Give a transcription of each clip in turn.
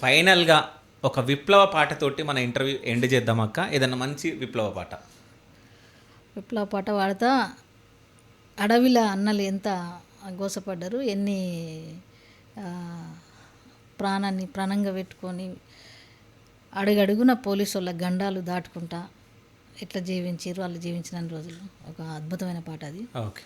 ఫైనల్గా ఒక విప్లవ పాటతోటి మన ఇంటర్వ్యూ ఎండ్ చేద్దాం అక్క. ఏదన్నా మంచి విప్లవ పాట. విప్లవ పాట పాడతా. అడవిలో అన్నలు ఎంత గోసపడ్డారు, ఎన్ని ఆ, ప్రాణాన్ని ప్రాణంగా పెట్టుకొని అడుగడుగున పోలీసు వాళ్ళ గండాలు దాటుకుంటా ఎట్లా జీవించారు, వాళ్ళు జీవించిన రోజులు. ఒక అద్భుతమైన పాట అది. ఓకే.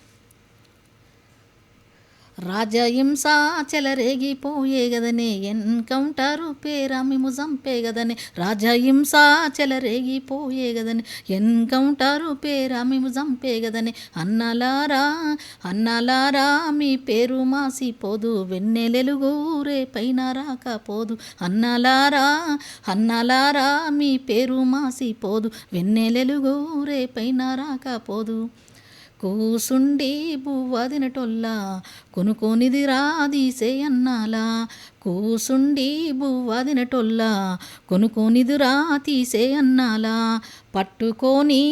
రాజహింస చెలరేగిపోయే గదనే, ఎన్కౌంటరు పేరా మేము చంపే గదనే. రాజహింస చెలరేగిపోయే గదనే, ఎన్కౌంటరు పేరా మేము చంపే గదనే. అన్నలారా అన్నలారా మీ పేరు మాసిపోదు, వెన్నెలెలుగు రేపైన రాకపోదు. అన్నలారా అన్నలారా మీ పేరు మాసిపోదు, వెన్నెలెలుగు రేపైన రాకపోదు. కూసుండి బువ్వ తినటొల్లా కొనుక్కొనిది రాదీసే అన్నాలా. కూసుండి బువ్వ తినటొల్లా కొనుక్కొనిది రా తీసే అన్నాలా. పట్టుకొని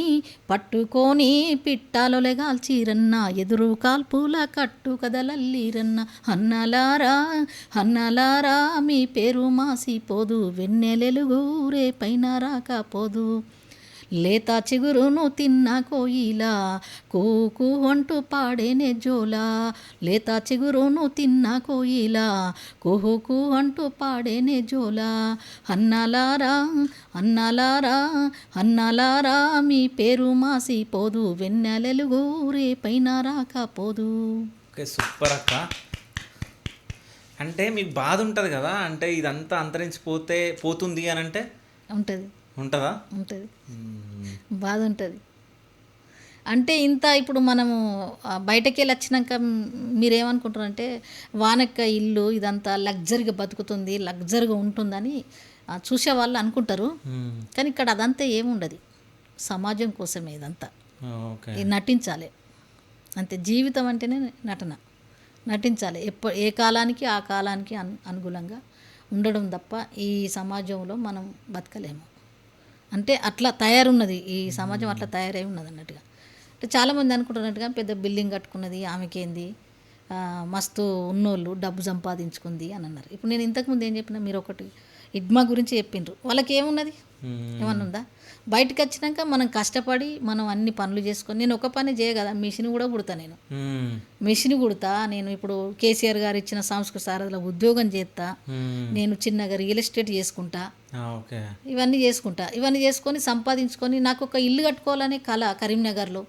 పట్టుకొని పిట్టాలొలగాల్చిరన్న, ఎదురు కాల్పుల కట్టు కదలల్లిరన్న. అన్నలారా అన్నలారా మీ పేరు మాసిపోదు, వెన్నెలెలుగు రేపైన రాకపోదు. లేత చిగురును తిన్న కోయిలా కూకు అంటూ పాడేనే జోలా. లేత చిగురును తిన్న కోయిలా కుహుకు అంటూ పాడేనే జోలా. అన్నలారా అన్నలారా అన్నలారా మీ పేరు మాసిపోదు, వెన్నెలెలుగు రేపైన రాకపోదు. ఓకే, సూపర్ అక్క. అంటే మీకు బాధ ఉంటుంది కదా, అంటే ఇదంతా పోతుంది అని అంటే ఉంటుంది ఉంటుందా? ఉంటుంది, బాధ ఉంటుంది. అంటే ఇంత ఇప్పుడు మనము బయటకి వెళ్ళి వచ్చినాక మీరేమనుకుంటారంటే వానక్క ఇల్లు ఇదంతా లగ్జరీగా బతుకుతుంది, లగ్జరీగా ఉంటుందని చూసేవాళ్ళు అనుకుంటారు. కానీ ఇక్కడ అదంతా ఏముండదు, సమాజం కోసమే ఇదంతా. ఇది నటించాలి అంతే. జీవితం అంటేనే నటన, నటించాలి. ఏ కాలానికి ఆ కాలానికి అనుకూలంగా ఉండడం తప్ప ఈ సమాజంలో మనం బతకలేము. అంటే అట్లా తయారున్నది ఈ సమాజం, అట్లా తయారై ఉన్నది అన్నట్టుగా. అంటే చాలామంది అనుకుంటున్నట్టుగా పెద్ద బిల్డింగ్ కట్టుకున్నది ఆమెకేంది, మస్తు ఉన్నోళ్ళు డబ్బు సంపాదించుకుంది అని అన్నారు. ఇప్పుడు నేను ఇంతకుముందు ఏం చెప్పినా, మీరు ఒకటి ఇడ్మా గురించి చెప్పిండ్రు. వాళ్ళకి ఏమున్నది, ఏమన్నా ఉందా? బయటకు వచ్చినాక మనం కష్టపడి మనం అన్ని పనులు చేసుకొని, నేను ఒక పని చేయగల, మిషన్ కూడా కుడతా. నేను మిషన్ కుడతా. నేను ఇప్పుడు కేసీఆర్ గారు ఇచ్చిన సంస్కృత సారథిలో ఉద్యోగం చేస్తా. నేను చిన్నగా రియల్ ఎస్టేట్ చేసుకుంటా. ఇవన్నీ చేసుకుంటా. ఇవన్నీ చేసుకొని సంపాదించుకొని నాకు ఒక ఇల్లు కట్టుకోవాలనే కళ కరీంనగర్లో.